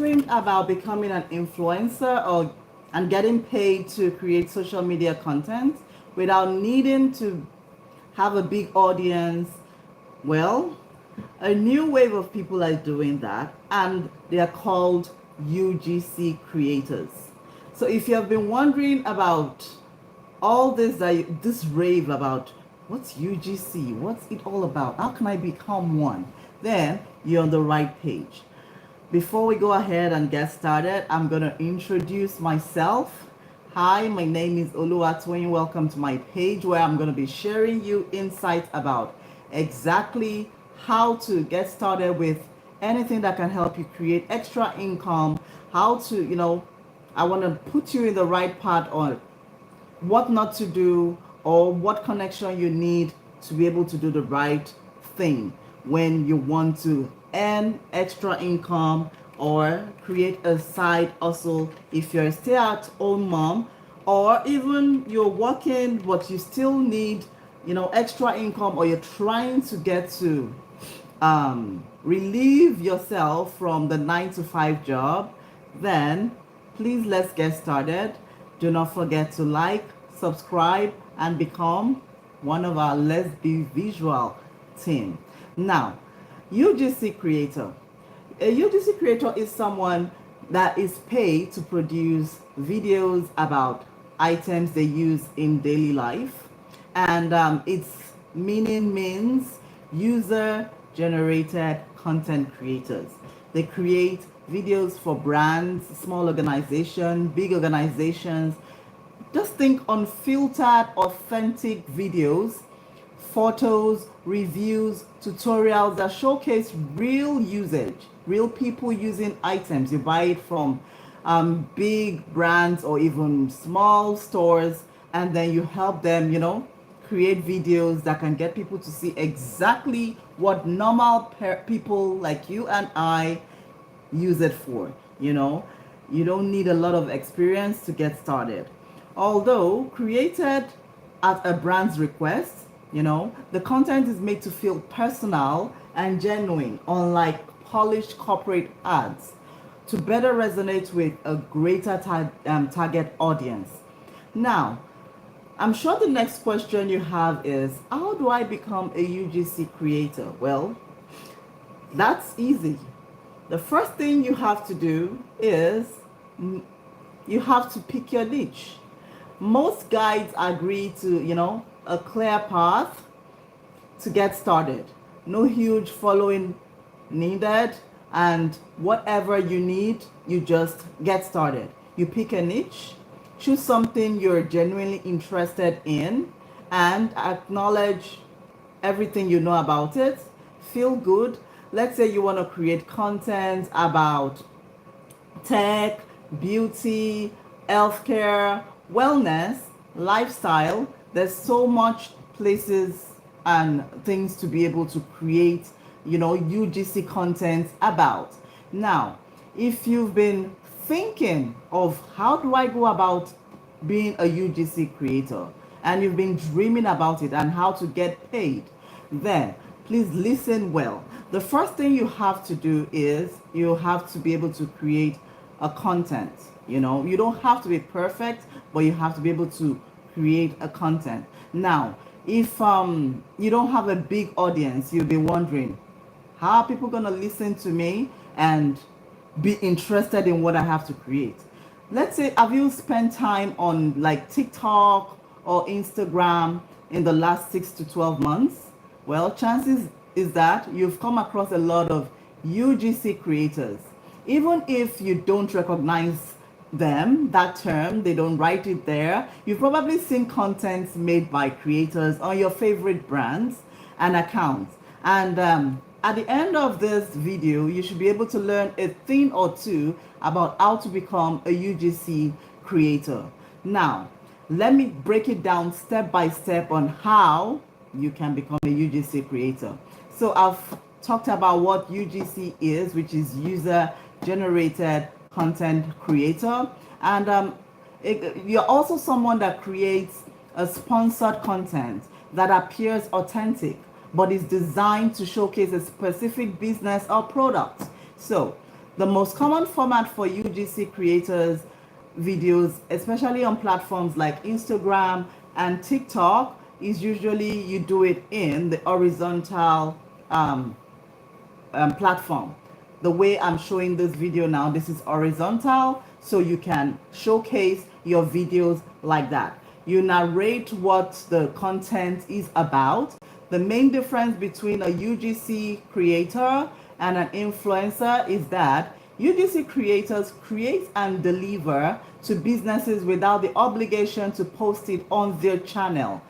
wondering about becoming an influencer and getting paid to create social media content without needing to have a big audience, well, a new wave of people are doing that, and they are called UGC creators. So if you have been wondering about all this rave about what's UGC, what's it all about, how can I become one, then you're on the right page. Before we go ahead and get started, I'm going to introduce myself. Hi, my name is Oluwatoyin. Welcome to my page where I'm going to be sharing you insights about exactly how to get started with anything that can help you create extra income, how to, I want to put you in the right path on what not to do or what connection you need to be able to do the right thing when you want to earn extra income or create a side hustle if you're a stay-at-home mom, or even you're working but you still need extra income, or you're trying to get to relieve yourself from the 9 to 5 job. Then please, let's get started. Do not forget to like, subscribe, and become one of our LetsBVisual team. Now, UGC creator. A UGC creator is someone that is paid to produce videos about items they use in daily life, and its meaning means user generated content creators. They create videos for brands, small organizations, big organizations. Just think unfiltered, authentic videos, photos, reviews, tutorials that showcase real usage, real people using items. You buy it from big brands or even small stores, and then you help them, create videos that can get people to see exactly what normal people like you and I use it for. You don't need a lot of experience to get started. Although created at a brand's request, the content is made to feel personal and genuine, unlike polished corporate ads, to better resonate with a greater target audience. Now, I'm sure the next question you have is, how do I become a UGC creator? Well, that's easy. The first thing you have to do is you have to pick your niche. Most guides agree to, a clear path to get started. No huge following needed, and whatever you need, you just get started. You pick a niche, choose something you're genuinely interested in, and acknowledge everything you know about it. Feel good. Let's say you want to create content about tech, beauty, healthcare, wellness, lifestyle. There's so much places and things to be able to create, UGC content about. Now, if you've been thinking of how do I go about being a UGC creator, and you've been dreaming about it and how to get paid, then please listen well. The first thing you have to do is you have to be able to create a content. You don't have to be perfect, but you have to be able to create a content. Now, if you don't have a big audience, you'll be wondering, how are people going to listen to me and be interested in what I have to create? Let's say, have you spent time on like TikTok or Instagram in the last 6 to 12 months? Well, chances is that you've come across a lot of UGC creators. Even if you don't recognize that term, they don't write it there, you've probably seen contents made by creators on your favorite brands and accounts. And at the end of this video, you should be able to learn a thing or two about how to become a UGC creator. Now, let me break it down step by step on how you can become a UGC creator. So I've talked about what UGC is, which is user generated content creator, and you're also someone that creates a sponsored content that appears authentic but is designed to showcase a specific business or product. So The most common format for UGC creators videos, especially on platforms like Instagram and TikTok, is usually you do it in the horizontal platform. The way I'm showing this video now, this is horizontal, so you can showcase your videos like that. You narrate what the content is about. The main difference between a UGC creator and an influencer is that UGC creators create and deliver to businesses without the obligation to post it on their channel.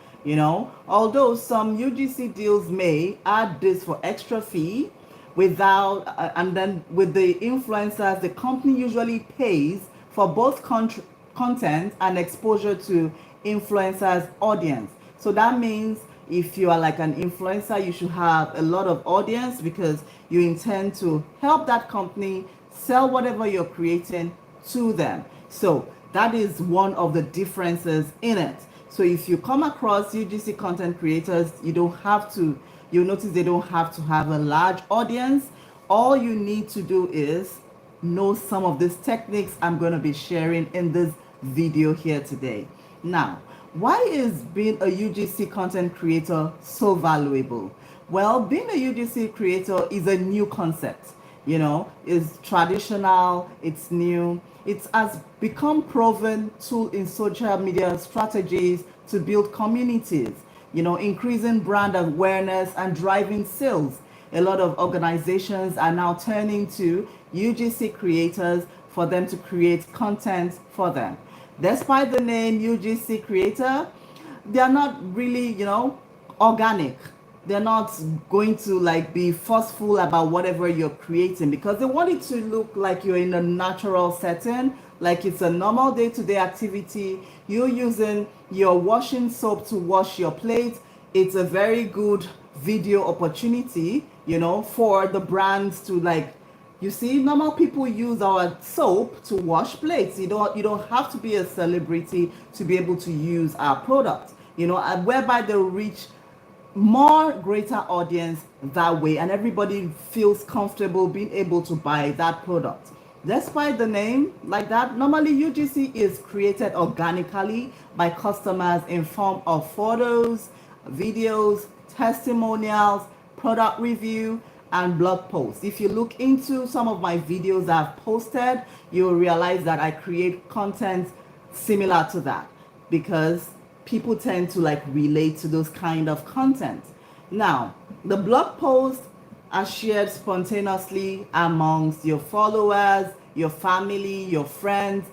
Although some UGC deals may add this for extra fee, without and then with the influencers, the company usually pays for both content and exposure to influencers audience. So that means if you are like an influencer, you should have a lot of audience because you intend to help that company sell whatever you're creating to them. So that is one of the differences in it. So if you come across UGC content creators, you'll notice they don't have to have a large audience. All you need to do is know some of these techniques I'm going to be sharing in this video here today. Now, why is being a UGC content creator so valuable? Well, being a UGC creator is a new concept. It's traditional, it's new. It has become proven tool in social media strategies to build communities, increasing brand awareness and driving sales. A lot of organizations are now turning to UGC creators for them to create content for them. Despite the name UGC creator, they are not really, organic. They're not going to be forceful about whatever you're creating because they want it to look like you're in a natural setting, like it's a normal day-to-day activity. You're using your washing soap to wash your plate. It's a very good video opportunity, for the brands to normal people use our soap to wash plates. You don't have to be a celebrity to be able to use our product, whereby they reach more greater audience that way, and everybody feels comfortable being able to buy that product. Despite the name like that, normally UGC is created organically by customers in form of photos, videos, testimonials, product review, and blog posts. If you look into some of my videos I've posted, you'll realize that I create content similar to that because people tend to relate to those kind of content. Now, the blog posts are shared spontaneously amongst your followers, your family, your friends.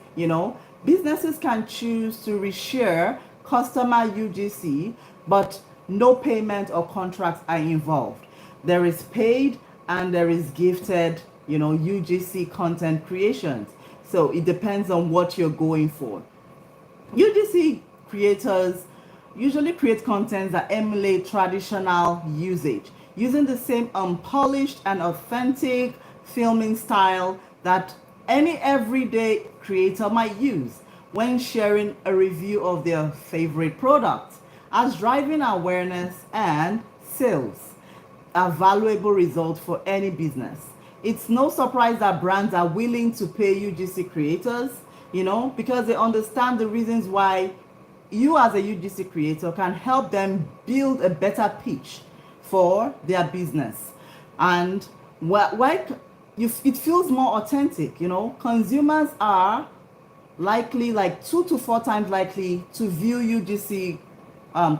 Businesses can choose to reshare customer UGC, but no payment or contracts are involved. There is paid and there is gifted, UGC content creations. So it depends on what you're going for. UGC creators usually create content that emulate traditional usage, using the same unpolished and authentic filming style that any everyday creator might use when sharing a review of their favorite product, as driving awareness and sales, a valuable result for any business. It's no surprise that brands are willing to pay UGC creators, because they understand the reasons why you as a UGC creator can help them build a better pitch for their business. And it feels more authentic. Consumers are likely 2 to 4 times likely to view UGC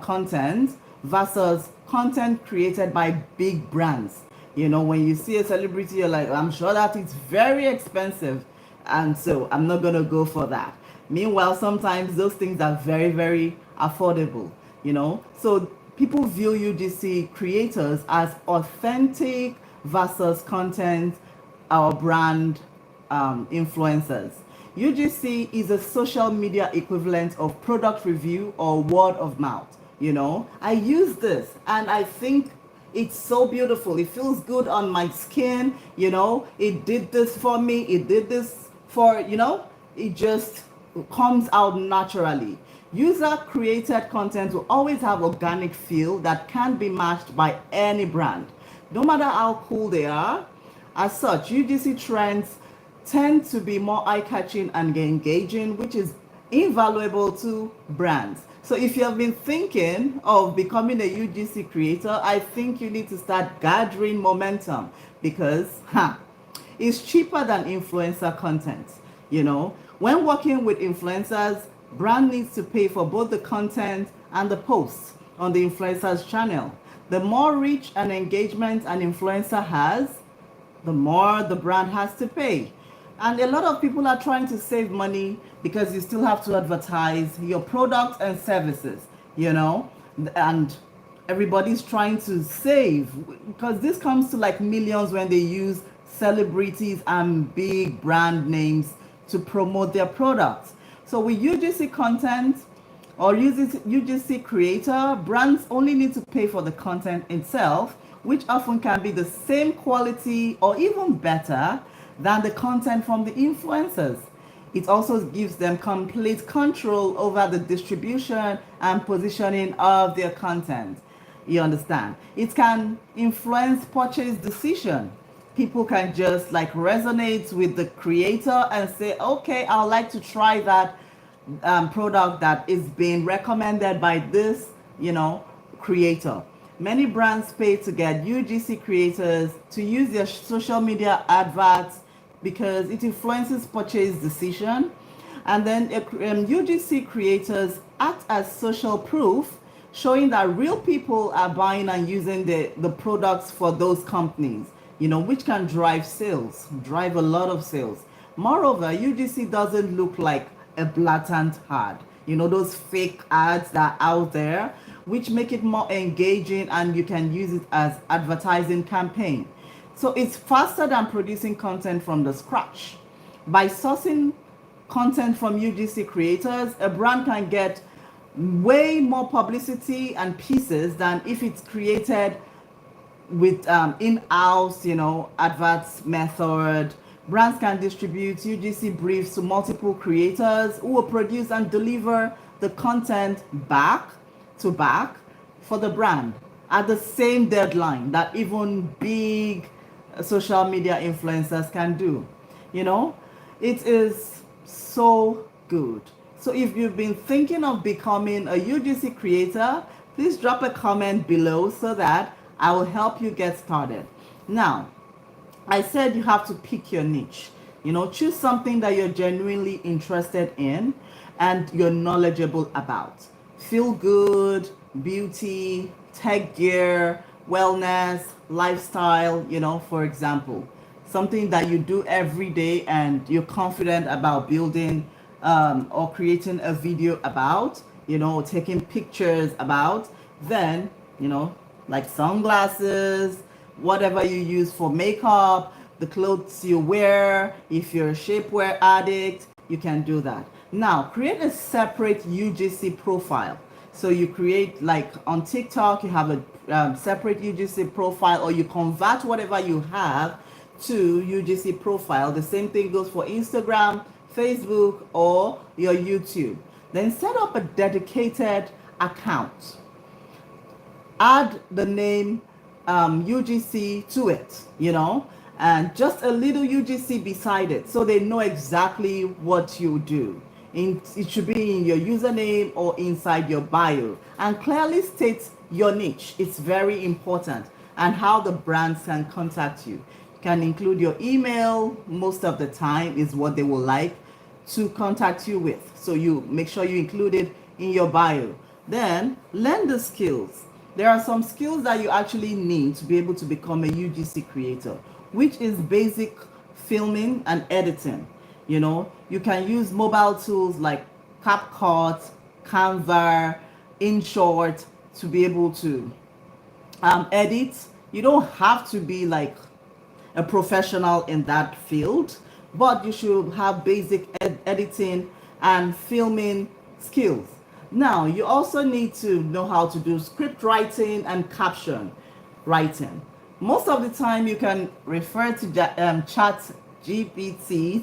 content versus content created by big brands. When you see a celebrity, you're like, I'm sure that it's very expensive, and so I'm not gonna go for that. Meanwhile, sometimes those things are very, very affordable, So people view UGC creators as authentic versus content or brand influencers. UGC is a social media equivalent of product review or word of mouth. I use this and I think it's so beautiful. It feels good on my skin. It did this for me. It did this for, it just comes out naturally. User created content will always have organic feel that can't be matched by any brand, no matter how cool they are. As such, UGC trends tend to be more eye-catching and engaging, which is invaluable to brands. So if you have been thinking of becoming a UGC creator, I think you need to start gathering momentum because it's cheaper than influencer content. You know, when working with influencers, brand needs to pay for both the content and the posts on the influencer's channel. The more reach and engagement an influencer has, the more the brand has to pay. And a lot of people are trying to save money because you still have to advertise your products and services, you know, and everybody's trying to save because this comes to like millions when they use celebrities and big brand names to promote their products. So with UGC content or UGC creator, brands only need to pay for the content itself, which often can be the same quality or even better than the content from the influencers. It also gives them complete control over the distribution and positioning of their content. You understand? It can influence purchase decision. People can just like resonate with the creator and say, okay, I'd like to try that product that is being recommended by this, you know, creator. Many brands pay to get UGC creators to use their social media adverts because it influences purchase decision. And then UGC creators act as social proof, showing that real people are buying and using the products for those companies, you know, which can drive sales, drive a lot of sales. Moreover, UGC doesn't look like a blatant ad, you know, those fake ads that are out there, which make it more engaging and you can use it as advertising campaign. So it's faster than producing content from the scratch. By sourcing content from UGC creators, a brand can get way more publicity and pieces than if it's created with in-house, you know, adverts method. Brands can distribute UGC briefs to multiple creators who will produce and deliver the content back to back for the brand at the same deadline that even big social media influencers can do. You know, it is so good. So if you've been thinking of becoming a UGC creator, please drop a comment below so that I will help you get started. Now, I said you have to pick your niche. You know, choose something that you're genuinely interested in and you're knowledgeable about. Feel good, beauty, tech gear, wellness, lifestyle, you know, for example. Something that you do every day and you're confident about building or creating a video about, you know, taking pictures about, then, you know, like sunglasses, whatever you use for makeup, the clothes you wear, if you're a shapewear addict, you can do that. Now, create a separate UGC profile. So you create, like on TikTok, you have a separate UGC profile, or you convert whatever you have to UGC profile. The same thing goes for Instagram, Facebook, or your YouTube. Then set up a dedicated account. Add the name UGC to it, you know, and just a little UGC beside it so they know exactly what you do. It should be in your username or inside your bio, and clearly state your niche. It's very important, and how the brands can contact you. You can include your email. Most of the time is what they will like to contact you with, so you make sure you include it in your bio. Then learn the skills. There are some skills that you actually need to be able to become a UGC creator, which is basic filming and editing. You know, you can use mobile tools like CapCut, Canva, InShot to be able to edit. You don't have to be like a professional in that field, but you should have basic editing and filming skills. Now, you also need to know how to do script writing and caption writing. Most of the time, you can refer to ChatGPT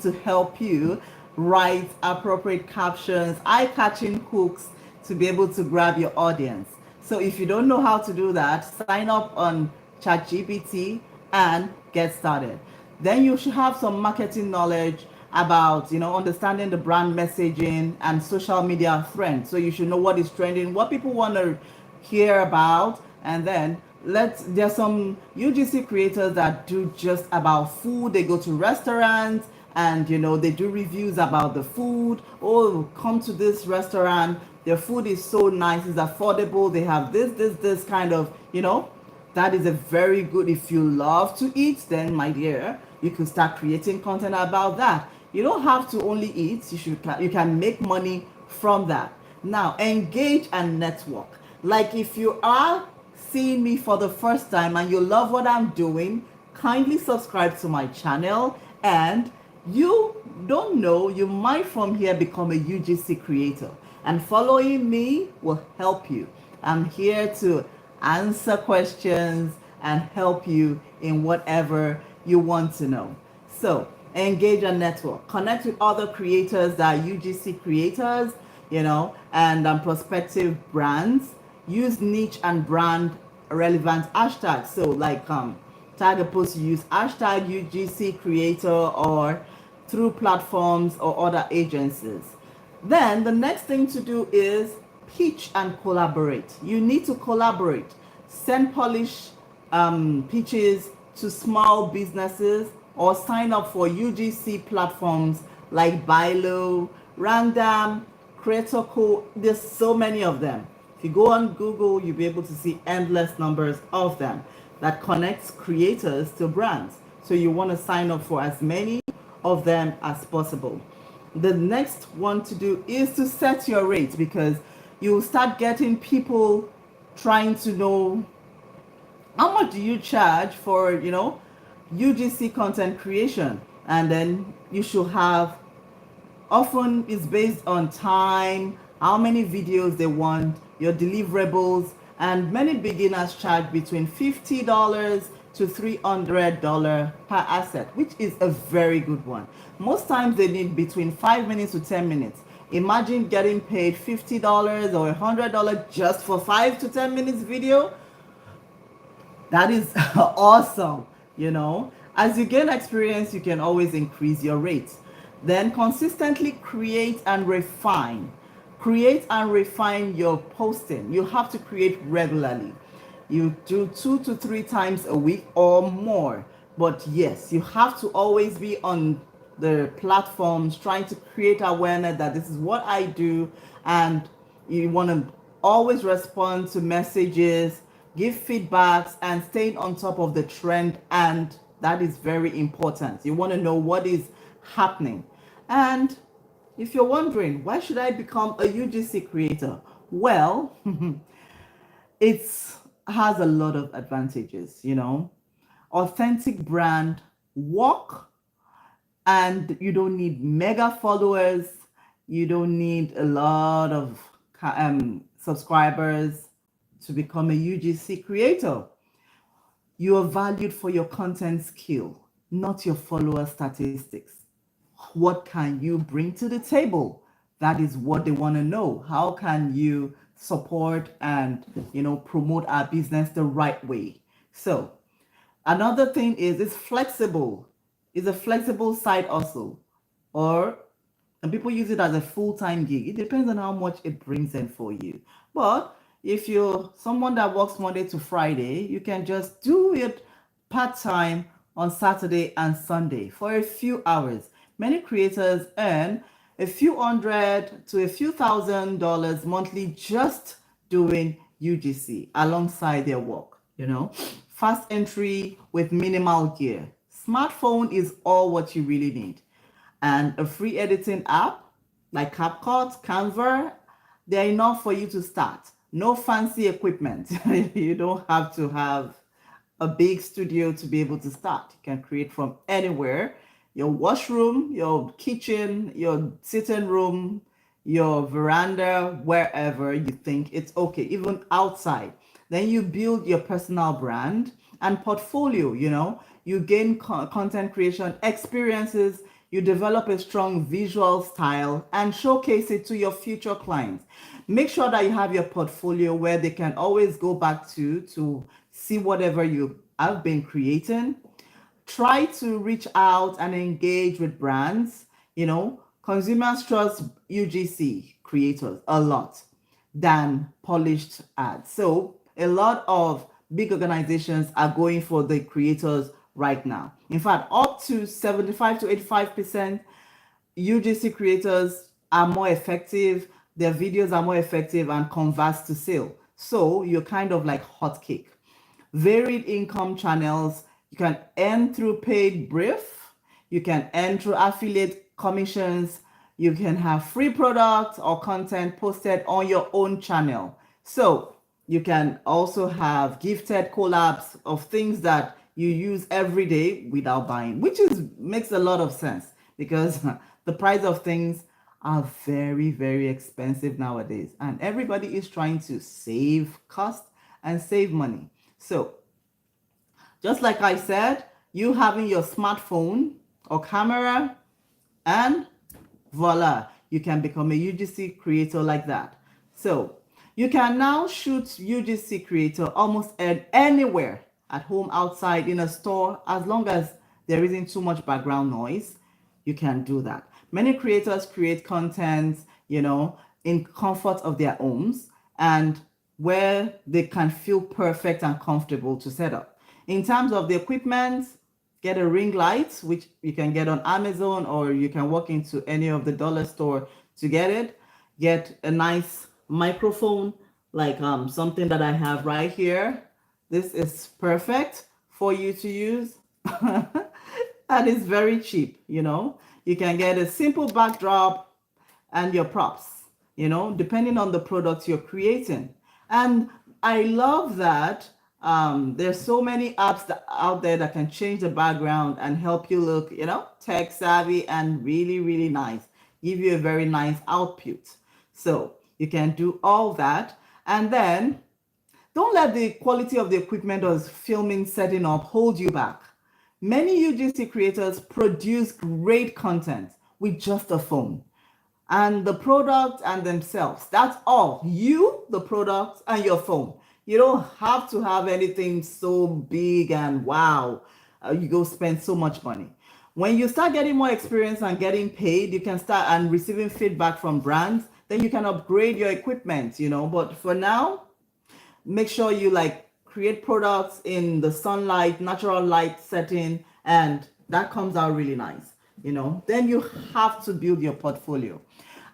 to help you write appropriate captions, eye-catching hooks to be able to grab your audience. So if you don't know how to do that, sign up on ChatGPT and get started. Then you should have some marketing knowledge about, understanding the brand messaging and social media trends. So you should know what is trending, what people want to hear about. And then there's some UGC creators that do just about food. They go to restaurants and they do reviews about the food. Oh, come to this restaurant, their food is so nice, it's affordable, they have this kind of, that is a very good. If you love to eat, then my dear, you can start creating content about that. You don't have to only eat. You can make money from that. Now, engage and network. Like, if you are seeing me for the first time and you love what I'm doing, kindly subscribe to my channel. And you don't know, you might from here become a UGC creator. And following me will help you. I'm here to answer questions and help you in whatever you want to know. So engage and network. Connect with other creators that are UGC creators, and prospective brands. Use niche and brand relevant hashtags. So like tag a post, use hashtag UGC creator or through platforms or other agencies. Then the next thing to do is pitch and collaborate. You need to collaborate. Send polished pitches to small businesses or sign up for UGC platforms like Bilo, Random, Creator Co. There's so many of them. If you go on Google, you'll be able to see endless numbers of them that connects creators to brands. So you want to sign up for as many of them as possible. The next one to do is to set your rate, because you start getting people trying to know how much do you charge for, UGC content creation. And then you should have, often it's based on time, how many videos they want, your deliverables, and many beginners charge between $50 to $300 per asset, which is a very good one. Most times they need between 5 minutes to 10 minutes. Imagine getting paid $50 or $100 just for 5 to 10 minutes video. That is awesome. As you gain experience, you can always increase your rates. Then consistently create and refine your posting. You have to create regularly. You do 2 to 3 times a week or more. But yes, you have to always be on the platforms trying to create awareness that this is what I do, and you want to always respond to messages, give feedbacks, and staying on top of the trend. And that is very important. You want to know what is happening. And if you're wondering, why should I become a UGC creator? Well, it has a lot of advantages, authentic brand work, and you don't need mega followers. You don't need a lot of subscribers to become a UGC creator. You are valued for your content skill, not your follower statistics. What can you bring to the table? That is what they want to know. How can you support and promote our business the right way? So another thing is it's flexible. It's a flexible side hustle, and people use it as a full-time gig. It depends on how much it brings in for you. But if you're someone that works Monday to Friday, you can just do it part-time on Saturday and Sunday for a few hours. Many creators earn a few hundred to a few $1,000s monthly just doing UGC alongside their work. Fast entry with minimal gear. Smartphone is all what you really need. And a free editing app like CapCut, Canva, they're enough for you to start. No fancy equipment. You don't have to have a big studio to be able to start. You can create from anywhere. Your washroom, your kitchen, your sitting room, your veranda, wherever you think it's okay, even outside. Then you build your personal brand and portfolio. You gain content creation experiences, you develop a strong visual style and showcase it to your future clients. Make sure that you have your portfolio where they can always go back to see whatever you have been creating. try to reach out and engage with brands. You know, consumers trust UGC creators a lot than polished ads. So a lot of big organizations are going for the creators right now. In fact, up to 75 to 85% UGC creators are more effective, their videos are more effective and converts to sale. So you're kind of like hotcake. Varied income channels, you can earn through paid brief, you can earn through affiliate commissions, you can have free products or content posted on your own channel. So you can also have gifted collabs of things that you use every day without buying, which is makes a lot of sense because the price of things are very, very expensive nowadays, and everybody is trying to save cost and save money. So just like I said, you having your smartphone or camera, and voila, you can become a UGC creator like that. So you can now shoot UGC creator almost anywhere, at home, outside, in a store, as long as there isn't too much background noise. You can do that. Many creators create content, in comfort of their homes and where they can feel perfect and comfortable to set up. In terms of the equipment, get a ring light, which you can get on Amazon, or you can walk into any of the dollar store to get it. Get a nice microphone, like something that I have right here. This is perfect for you to use. And it's very cheap. You can get a simple backdrop and your props, depending on the product you're creating. And I love that there's so many apps out there that can change the background and help you look, tech savvy and really, really nice. Give you a very nice output. So you can do all that. And then don't let the quality of the equipment or filming setting up hold you back. Many UGC creators produce great content with just a phone and the product and themselves. That's all. You, the product, and your phone. You don't have to have anything so big and wow, you go spend so much money. When you start getting more experience and getting paid, you can start and receiving feedback from brands, then you can upgrade your equipment, But for now, make sure you create products in the sunlight, natural light setting, and that comes out really nice. Then you have to build your portfolio.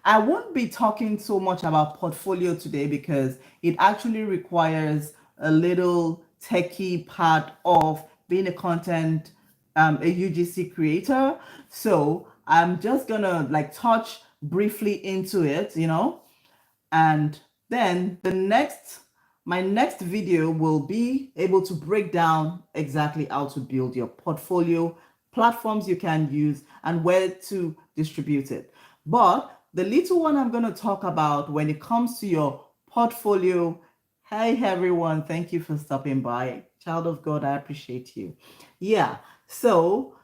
I won't be talking so much about portfolio today because it actually requires a little techie part of being a content, a UGC creator. So I'm just gonna touch briefly into it, and then my next video will be able to break down exactly how to build your portfolio, platforms you can use, and where to distribute it. But the little one I'm going to talk about when it comes to your portfolio. Hey everyone, thank you for stopping by. Child of God, I appreciate you. Yeah, so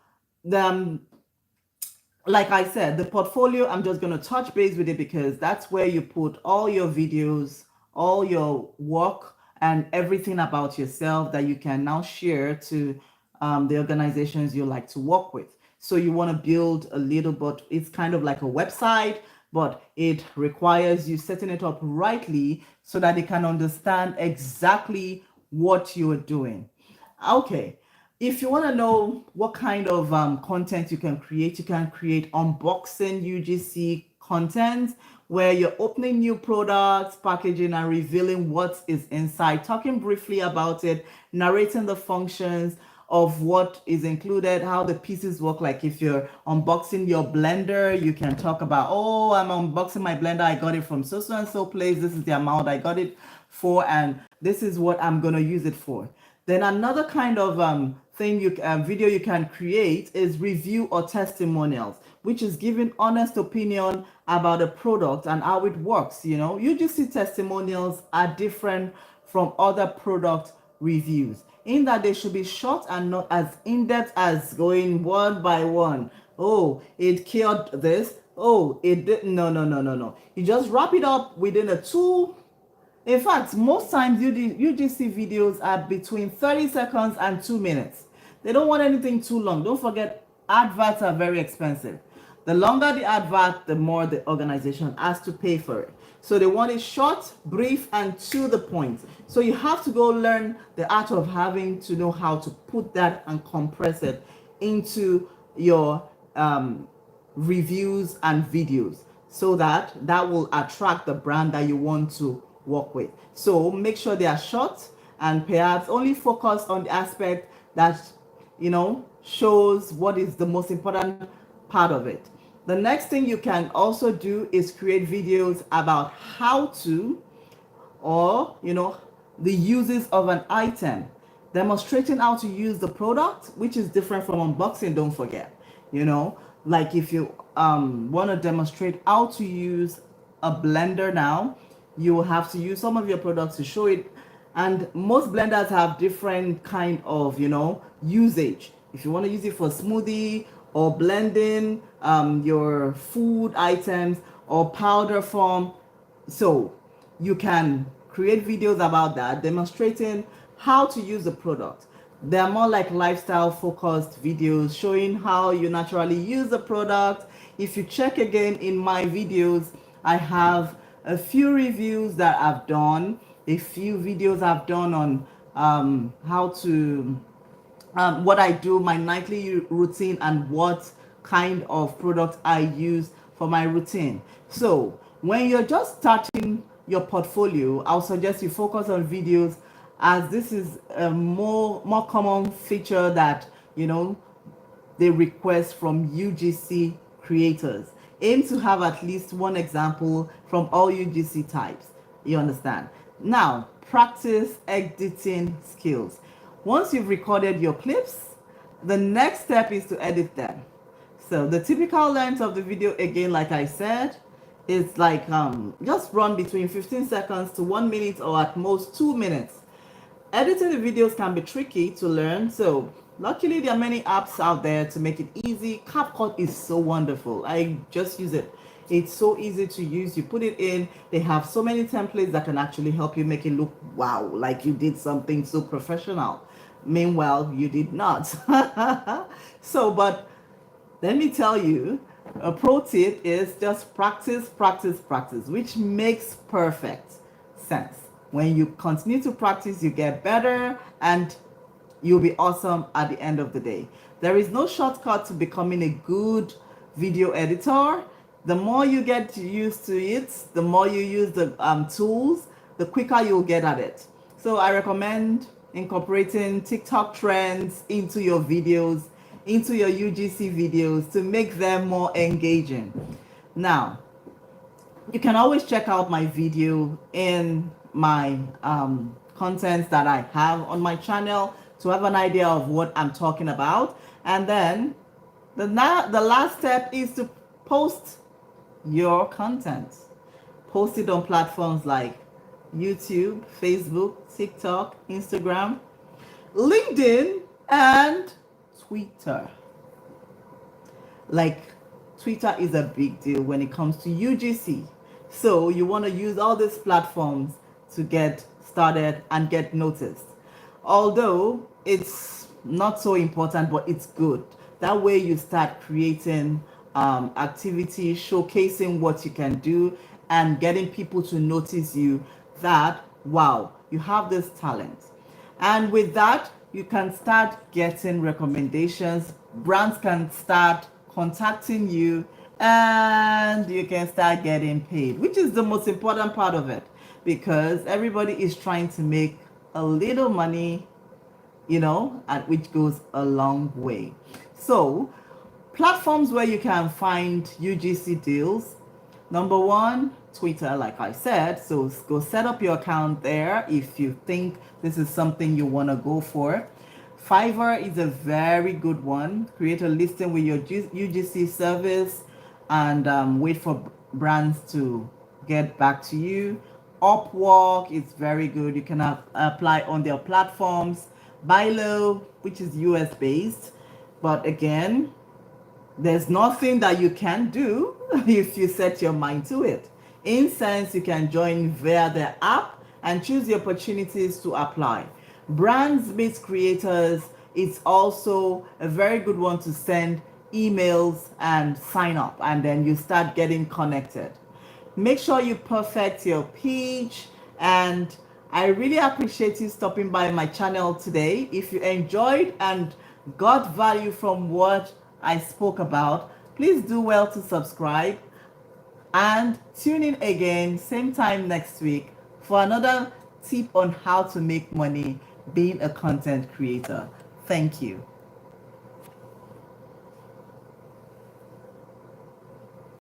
like I said, the portfolio, I'm just going to touch base with it because that's where you put all your videos, all your work, and everything about yourself that you can now share to the organizations you like to work with. So you want to build a little, but it's kind of like a website, but it requires you setting it up rightly so that they can understand exactly what you are doing. Okay. If you want to know what kind of content you can create unboxing UGC content where you're opening new products, packaging, and revealing what is inside, talking briefly about it, narrating the functions of what is included, how the pieces work. Like if you're unboxing your blender, you can talk about, oh, I'm unboxing my blender. I got it from so and so place. This is the amount I got it for, and this is what I'm going to use it for. Then another kind of video you can create is review or testimonials, which is giving honest opinion about a product and how it works. UGC testimonials are different from other product reviews in that they should be short and not as in-depth as going one by one. Oh, it cured this. Oh, it did. No. You just wrap it up within a 2. In fact, most times UGC videos are between 30 seconds and 2 minutes. They don't want anything too long. Don't forget, adverts are very expensive. The longer the advert, the more the organization has to pay for it. So they want it short, brief, and to the point. So you have to go learn the art of having to know how to put that and compress it into your reviews and videos, so that that will attract the brand that you want to work with. So make sure they are short and perhaps only focus on the aspect that shows what is the most important part of it. The next thing you can also do is create videos about how to, or the uses of an item, demonstrating how to use the product, which is different from unboxing. Don't forget, like if you want to demonstrate how to use a blender now, you will have to use some of your products to show it. And most blenders have different kind of usage. If you want to use it for smoothie or blending your food items or powder form, so you can create videos about that, demonstrating how to use the product. They're more like lifestyle focused videos showing how you naturally use the product. If you check again in my videos, I have a few reviews that I've done, a few videos I've done on how to what I do, my nightly routine, and what kind of product I use for my routine. So when you're just starting your portfolio, I'll suggest you focus on videos, as this is a more common feature that they request from UGC creators. Aim to have at least one example from all UGC types. You understand? Now, practice editing skills. Once you've recorded your clips, the next step is to edit them. So the typical length of the video, again, like I said, is like just run between 15 seconds to 1 minute, or at most 2 minutes. Editing the videos can be tricky to learn, so luckily there are many apps out there to make it easy. CapCut is so wonderful. I just use it. It's so easy to use. You put it in, they have so many templates that can actually help you make it look wow, like you did something so professional. Meanwhile, you did not. So, but let me tell you, a pro tip is just practice, practice, practice, which makes perfect sense. When you continue to practice, you get better and you'll be awesome at the end of the day. There is no shortcut to becoming a good video editor. The more you get used to it, the more you use the tools, the quicker you'll get at it. So I recommend incorporating TikTok trends into your videos, into your UGC videos, to make them more engaging. Now, you can always check out my video in my contents that I have on my channel to have an idea of what I'm talking about. And then the last step is to post your content. Post it on platforms like YouTube, Facebook, TikTok, Instagram, LinkedIn, and Twitter. Like, Twitter is a big deal when it comes to UGC. So you want to use all these platforms to get started and get noticed. Although it's not so important, but it's good. That way you start creating activity, showcasing what you can do, and getting people to notice you, that wow, you have this talent. And with that, you can start getting recommendations. Brands can start contacting you, and you can start getting paid, which is the most important part of it, because everybody is trying to make a little money, and which goes a long way. So platforms where you can find UGC deals: number one, Twitter, like I said. So go set up your account there if you think this is something you want to go for. Fiverr is a very good one. Create a listing with your UGC service and wait for brands to get back to you. Upwork is very good. You can apply on their platforms. Buy Low, which is US based, but again, there's nothing that you can do if you set your mind to it. InSense, you can join via the app and choose the opportunities to apply. Brands meet creators, it's also a very good one to send emails and sign up, and then you start getting connected. Make sure you perfect your pitch, and I really appreciate you stopping by my channel today. If you enjoyed and got value from what I spoke about, please do well to subscribe and tune in again same time next week for another tip on how to make money being a content creator. Thank you.